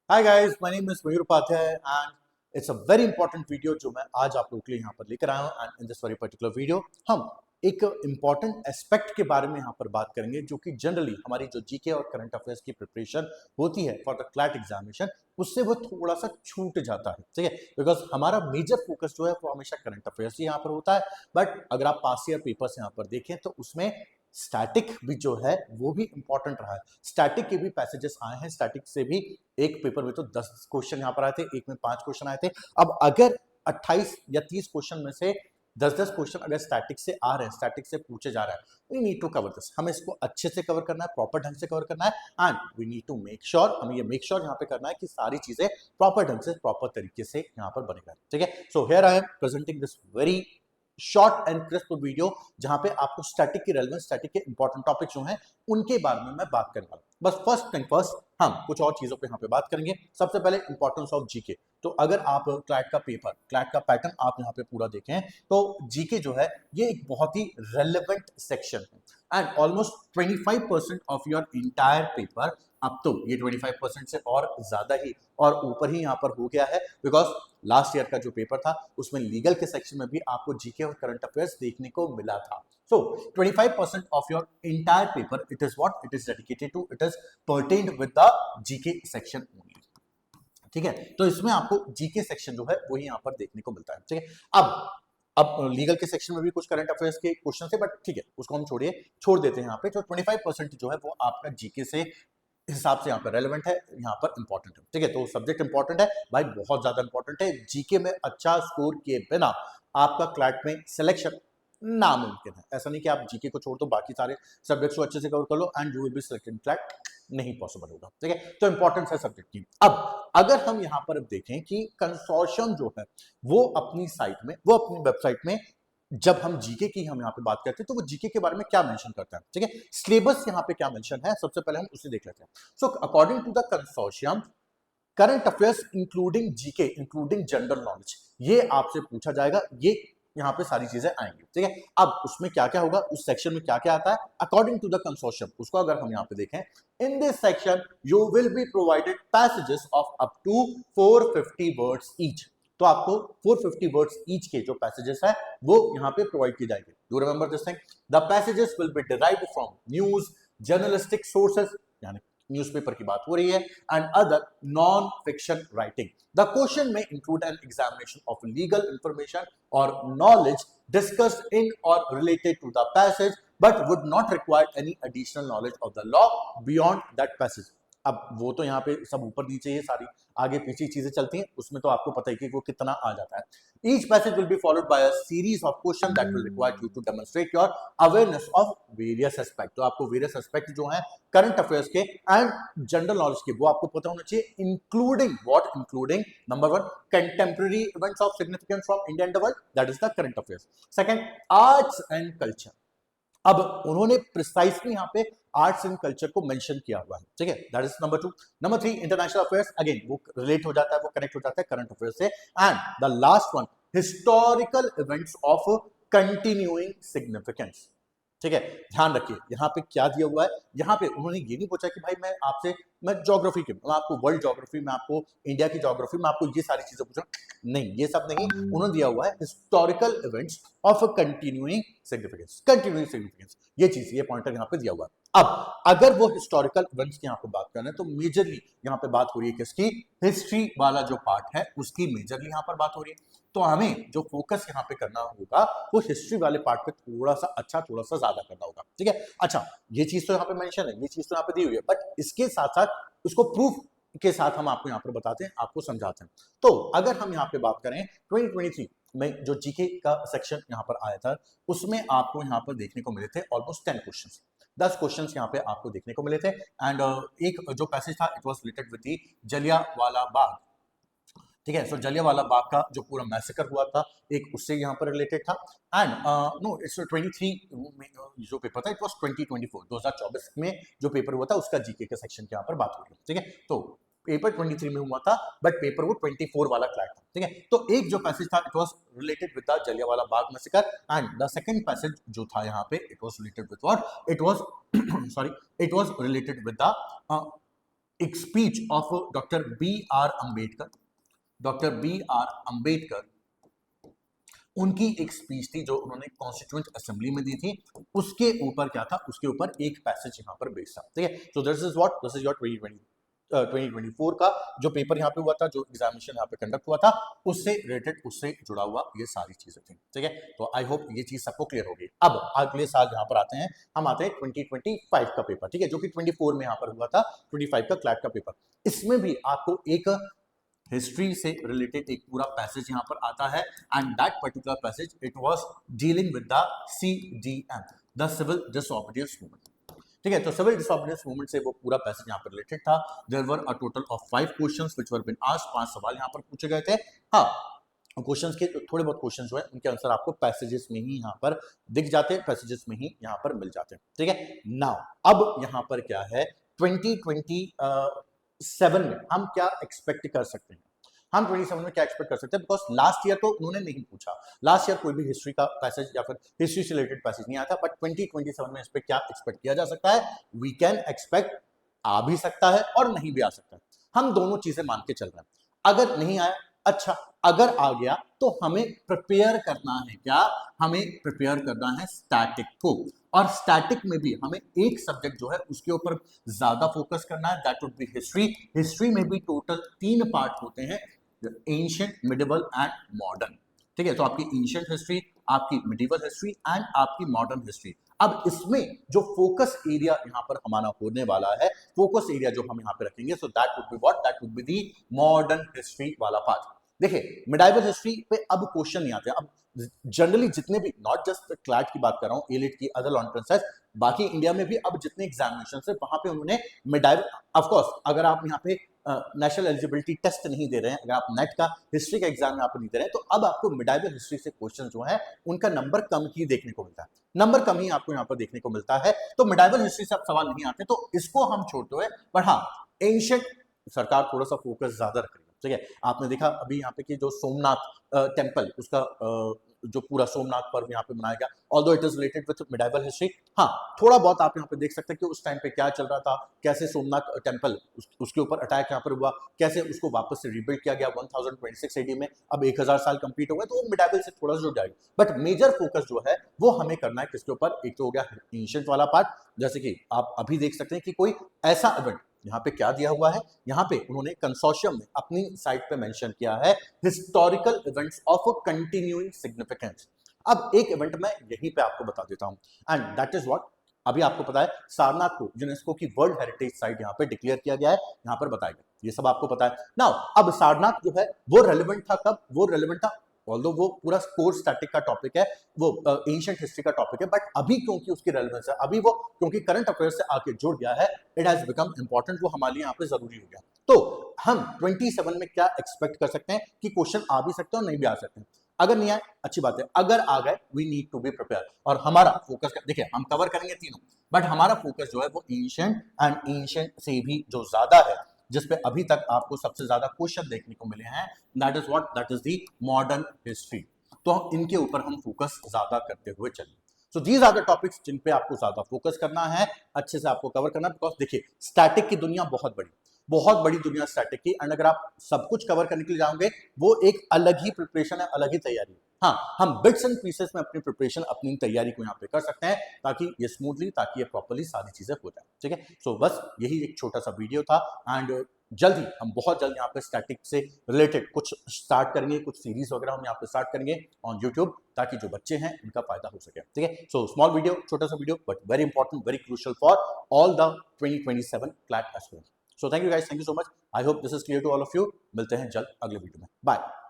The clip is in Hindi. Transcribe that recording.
Hi guys, my name is Mayur Upadhyay and it's a very important video जो मैं आज आप लोगों के लिए यहाँ पर लेकर आया हूँ। And in this very particular video हम एक इंपॉर्टेंट एस्पेक्ट के बारे में यहाँ पर बात करेंगे जो कि जनरली हमारी जो जीके और करंट अफेयर्स की प्रिपरेशन होती है फॉर द क्लैट एग्जामिनेशन, उससे वो थोड़ा सा छूट जाता है। ठीक है, बिकॉज हमारा मेजर फोकस जो है वो हमेशा करंट अफेयर्स ही यहाँ पर होता है। बट अगर आप पास ईयर पेपर्स यहाँ पर देखें तो उसमें स्टैटिक भी जो है वो भी इंपॉर्टेंट रहा है। स्टैटिक के भी पैसेजेस आए हैं, स्टैटिक से भी एक पेपर में तो 10 क्वेश्चन यहाँ पर आए थे, एक में 5 क्वेश्चन आए थे। अब अगर 28 या 30 क्वेश्चन में से 10-10 क्वेश्चन अगर स्टैटिक से आ रहे हैं, स्टैटिक से पूछे जा रहा है, we need to cover this. हमें इसको अच्छे से कवर करना है, प्रॉपर ढंग से कवर करना है and we need to make sure, हमें ये मेक श्योर यहाँ पे करना है कि सारी चीजें प्रॉपर ढंग से, प्रॉपर तरीके से यहाँ पर बनेगा। ठीक है, so here I am presenting this very short and crisp video जहां पे आपको स्टैटिक की रेलेवेंस, स्टैटिक के इंपॉर्टेंट टॉपिक जो हैं उनके बारे में मैं बात करने वाला हूं। बस फर्स्ट थिंग फर्स्ट, हम कुछ और चीजों पे यहाँ पे बात करेंगे। सबसे पहले इंपॉर्टेंस ऑफ जीके। तो अगर आप क्लैट का पेपर, क्लैट का पैटर्न आप यहाँ पे पूरा देखें तो जीके जो है ये एक बहुत ही रेलेवेंट सेक्शन है and almost 25% of your entire paper, अब तो ये 25% से और ज्यादा ही और ऊपर ही यहाँ पर हो गया है, बिकॉज लास्ट ईयर का जो पेपर था उसमें लीगल के सेक्शन में भी आपको जीके और करंट अफेयर्स देखने को मिला था। So 25% of your entire paper, it is what it is dedicated to, it is pertained with the GK section only. ठीक है, तो इसमें आपको जीके सेक्शन जो है वो यहाँ पर देखने को मिलता है। ठीक है, अब लीगल के सेक्शन में भी कुछ करंट अफेयर्स के क्वेश्चन थे, बट ठीक है उसको हम छोड़ देते हैं यहाँ पे। जो 25% जो है वो आपका जीके से हिसाब से यहाँ पर रेलेवेंट है, यहाँ पर इंपॉर्टेंट है। ठीक है, तो सब्जेक्ट इंपॉर्टेंट है भाई, बहुत ज्यादा इंपॉर्टेंट है। जीके में अच्छा स्कोर किए बिना आपका क्लैट में सिलेक्शन नामुमकिन है। ऐसा नहीं कि आप जीके को छोड़ दो बाकी सारे सब्जेक्ट्स को अच्छे से कवर कर लो and you will be selected CLAT, नहीं पॉसिबल होगा। ठीक है, तो इंपॉर्टेंस है सब्जेक्ट की। अब अगर हम यहाँ पर देखें कि कंसोर्शियम जो है वो अपनी साइट में, वो अपनी वेबसाइट में, जब हम जीके की हम यहाँ पे बात करते हैं तो वो जीके के बारे में क्या मेंशन करता है। ठीक है, सिलेबस यहाँ पे क्या मेंशन है, सबसे पहले हम उसे देख लेते हैं। So according to the consortium, current affairs including GK, including general knowledge, ये आपसे पूछा जाएगा, ये यहाँ पे सारी चीजें आएंगी। ठीक है, अब उसमें क्या क्या होगा, उस सेक्शन में क्या क्या आता है अकॉर्डिंग टू द कंसोर्शियम, उसको अगर हम यहाँ पे देखें, in this section you will be provided passages of up to 450 words each. तो आपको 450 वर्ड्स ईच के जो पैसेजेस है वो यहाँ पे प्रोवाइड किए जाएंगे। Do remember this thing, the passages will be derived from news, journalistic sources, यानी न्यूज़पेपर की बात हो रही है, and other non fiction writing. The question में include an examination of legal information और नॉलेज डिस्कस्ड इन और related to the passage, but would not require any additional knowledge of the law beyond that passage. अब वो तो यहाँ पे सब ऊपर नीचे ये सारी आगे पीछे चीजें चलती हैं, उसमें तो आपको पता ही कि वो कितना आ जाता है। Each passage will be followed by a series of question that will require you to demonstrate your awareness of various aspect. तो आपको वेरियस एस्पेक्ट जो है करंट अफेयर्स के एंड जनरल नॉलेज के वो आपको पता होना चाहिए, including what, including number 1 contemporary events of significance from India and the world, that is the current affairs. Second, arts and culture. अब उन्होंने प्रिसाइसली यहाँ पे आर्ट्स एंड कल्चर को मेंशन किया हुआ है। ठीक है, that is number 2। Number 3, international affairs, again वो रिलेट हो जाता है, वो कनेक्ट हो जाता है करंट अफेयर्स से। And the last one, historical events of continuing significance. ठीक है, ध्यान रखिए यहाँ पे क्या दिया हुआ है। यहाँ पे उन्होंने ये नहीं पूछा कि भाई मैं ज्योग्राफी के, मैं आपको वर्ल्ड ज्योग्राफी, मैं आपको इंडिया की ज्योग्राफी, मैं आपको ये सारी चीजें पूछा, नहीं, ये सब नहीं। उन्होंने दिया हुआ है historical events of continuing significance, continuing significance, ये चीज, ये पॉइंटर यहाँ पे दिया हुआ है। अब अगर वो हिस्टोरिकल इवेंट्स की यहाँ पे बात कर रहे हैं तो मेजरली यहाँ पे बात हो रही है किसकी, हिस्ट्री वाला जो पार्ट है उसकी मेजरली यहाँ पर बात हो रही है। तो हमें जो फोकस यहाँ पे करना होगा वो हिस्ट्री वाले पार्ट पे थोड़ा सा अच्छा, थोड़ा सा ज्यादा करना होगा। ठीक है, अच्छा ये चीज तो यहाँ पे मेंशन है, ये चीज तो यहाँ पे दी हुई है, बट इसके साथ साथ उसको प्रूफ के साथ हम आपको यहाँ पर बताते हैं, आपको समझाते हैं। तो अगर हम यहाँ पे बात करें 2023 में जो जीके का सेक्शन यहाँ पर आया था उसमें आपको यहाँ पर देखने को मिले थे ऑलमोस्ट 10 क्वेश्चंस, 10 क्वेश्चंस यहाँ पे आपको देखने को मिले थे। एंड एक जो पैसेज था it was related with the Jallianwala Bagh. ठीक है, सो जलियांवाला बाग का जो पूरा मैसेकर हुआ था एक उससे यहाँ पर रिलेटेड था। एंड नो इट्स 23 जो पेपर था इट वाज 2024 में जो पेपर हुआ था उसका जीके के सेक्शन के यहाँ पर बात हो रही है। ठीक है, तो पेपर 23 में हुआ था बट पेपर वो 24 वाला क्लैट था। ठीक है, तो एक जो पैसेज था it was related with the Jallianwala Bagh massacre and the second passage जो था यहाँ पे it was related with what, it was sorry, it was related with the एक speech of doctor B R Ambedkar. Doctor B R Ambedkar, उनकी एक स्पीच थी जो उन्होंने कॉन्स्टिट्यूएंट असेंबली में दी थी। उसके ऊपर क्या था, उसके ऊपर एक पैसेज यहाँ पर बेस्ड था, ठीक है। So this is what, this is your 2024 का जो पेपर यहाँ पे हुआ था, जो एग्जामिनेशन यहाँ पे कंडक्ट हुआ था, उससे रिलेटेड, उससे जुड़ा हुआ ये सारी चीजें थी, ठीक है। तो आई होप ये चीज सबको क्लियर होगी। अब अगले साल यहाँ पर आते हैं, हम आते हैं 2025 का पेपर, ठीक है, जो कि 24 में यहाँ पर हुआ था, 25 का क्लैट का पेपर। इसमें भी आपको एक हिस्ट्री से रिलेटेड एक पूरा पैसेज यहाँ पर आता है, and that particular passage it was dealing with the CDM, the civil disobedience movement, ठीक है। तो सिविल डिसोबीडियंस मूवमेंट से वो पूरा पैसेज यहाँ पर रिलेटेड था। There were a total of 5 questions which were been asked, 5 सवाल यहाँ पर पूछे गए थे। हाँ, क्वेश्चंस के थोड़े बहुत क्वेश्चंस जो है उनके आंसर आपको पैसेजेस में ही यहाँ पर दिख जाते हैं, पैसेजेस में ही यहाँ पर मिल जाते हैं, ठीक है। नाउ अब यहाँ पर क्या है, 2027 में हम क्या एक्सपेक्ट कर सकते हैं, हम 27 में क्या एक्सपेक्ट कर सकते हैं, बिकॉज लास्ट ईयर तो उन्होंने नहीं पूछा, लास्ट ईयर कोई भी हिस्ट्री का पैसेज या फिर हिस्ट्री से रिलेटेड पैसेज नहीं आया था, बट 2027 में इस पे क्या एक्सपेक्ट किया जा सकता है, वी कैन एक्सपेक्ट, आ भी सकता है और नहीं भी आ सकता है, हम दोनों चीजें मान के चल रहे हैं। अगर नहीं आया अच्छा, अगर आ गया तो हमें प्रिपेयर करना है, क्या हमें प्रिपेयर करना है स्टैटिक को, और स्टैटिक में भी हमें एक सब्जेक्ट जो है उसके ऊपर ज्यादा फोकस करना है, that would be history. History में भी टोटल 3 पार्ट होते हैं, एंशिएंट, मिडिवल एंड मॉडर्न, ठीक है। तो आपकी एंशिएंट हिस्ट्री, आपकी मिडिवल हिस्ट्री एंड आपकी मॉडर्न हिस्ट्री। अब इसमें जो फोकस एरिया यहाँ पर हमारा होने वाला है, फोकस एरिया जो हम यहाँ पे रखेंगे, so that would be what, that would be the modern history वाला पार्ट। देखिए मिडाइवल हिस्ट्री पे अब क्वेश्चन नहीं आते, अब जनरली जितने भी, नॉट जस्ट क्लैट की बात कर रहा हूँ, एलिट की, अदर लॉन्ट्रेंसेस, बाकी इंडिया में भी अब जितने एग्जामिनेशन है वहां पे उन्होंने मिडाइवल, ऑफ कोर्स अगर आप यहाँ पे नेशनल एलिजिबिलिटी टेस्ट नहीं दे रहे हैं, अगर आप नेट का हिस्ट्री का एग्जाम यहाँ पर नहीं दे रहे हैं, तो अब आपको मिडाइवल हिस्ट्री से क्वेश्चन जो है उनका नंबर कम ही देखने को मिलता है, नंबर कम ही आपको यहाँ पर देखने को मिलता है। तो मिडाइवल हिस्ट्री से अब सवाल नहीं आते, तो इसको हम छोड़ते हुए, बट हाँ एंशिएंट सरकार थोड़ा सा फोकस ज्यादा रख रही है, ठीक है। आपने देखा अभी यहाँ पे कि जो सोमनाथ टेम्पल, उसका जो पूरा सोमनाथ पर्व यहाँ पे मनाया गया, although it is related with medieval history, हाँ थोड़ा बहुत आप यहाँ पे देख सकते हैं कि उस टाइम पे क्या चल रहा था, कैसे सोमनाथ टेम्पल उसके ऊपर अटैक यहाँ पर हुआ, कैसे उसको वापस से रिबिल्ड किया गया 1026 AD में, अब 1000 साल कंप्लीट हो गए, तो वो मिडाइवल से थोड़ा सा जुड़ जाएगा। बट मेजर फोकस जो है वो हमें करना है किसके ऊपर, एक तो हो गया एंशिएंट वाला पार्ट, जैसे कि आप अभी देख सकते हैं कि कोई ऐसा इवेंट यहाँ पे क्या दिया हुआ है, यहाँ पे उन्होंने कंसोर्शियम में अपनी साइट पे मेंशन किया है historical events of continuing significance. अब एक इवेंट मैं यहीं पे आपको बता देता हूं, एंड दैट इज व्हाट, अभी आपको पता है सारनाथ को यूनेस्को की वर्ल्ड हेरिटेज साइट यहाँ पे डिक्लेयर किया गया है, यहाँ पर बताया गया, ये सब आपको पता है। नाउ अब सारनाथ जो है वो रेलिवेंट था कब, वो रेलिवेंट था, ऑल्दो वो पूरा कोर स्टैटिक का टॉपिक है, वो एंशिएंट हिस्ट्री का टॉपिक है, बट अभी क्योंकि उसकी रेलेवेंस है, अभी वो क्योंकि करंट अफेयर से आके जुड़ गया है, इट हैज बिकम इंपॉर्टेंट, वो हमारे लिए यहाँ पे जरूरी हो गया। तो हम 27 में क्या एक्सपेक्ट कर सकते हैं कि क्वेश्चन आ भी सकते हैं और नहीं भी आ सकते हैं। अगर नहीं आए अच्छी बात है, अगर आ गए we need to be prepare, और हमारा फोकस देखिए हम कवर करेंगे तीनों, बट हमारा फोकस जो है वो एंशिएंट एंड एंशिएंट से भी जो ज्यादा है, जिसपे अभी तक आपको सबसे ज्यादा क्वेश्चन देखने को मिले हैं, that is what, that is the modern history. तो इनके ऊपर हम फोकस ज्यादा करते हुए चलिए। So these are the topics जिन पे आपको ज्यादा फोकस करना है, अच्छे से आपको कवर करना है, बिकॉज देखिए स्टैटिक की दुनिया बहुत बड़ी दुनिया स्टैटिक की, एंड अगर आप सब कुछ कवर करने के लिए जाओगे वो एक अलग ही प्रिपरेशन है, अलग ही तैयारी है। हाँ, हम बिट्स एंड पीसेस में अपनी प्रिपरेशन, अपनी तैयारी को यहाँ पे कर सकते हैं, ताकि ये स्मूथली, ताकि ये प्रॉपर्ली सारी चीजें हो जाए, ठीक है। सो बस यही एक छोटा सा वीडियो था, एंड जल्द ही हम बहुत जल्द यहाँ पे स्टैटिक से रिलेटेड कुछ स्टार्ट करेंगे, कुछ सीरीज वगैरह हम यहाँ पे स्टार्ट करेंगे ऑन यूट्यूब, ताकि जो बच्चे हैं उनका फायदा हो सके, ठीक है। सो स्मॉल वीडियो, छोटा सा video, but very important, very crucial for all the 2027 CLAT aspirants. So thank you guys, thank you so much, I hope this is clear to all of you. मिलते हैं जल्द अगले वीडियो में, बाय।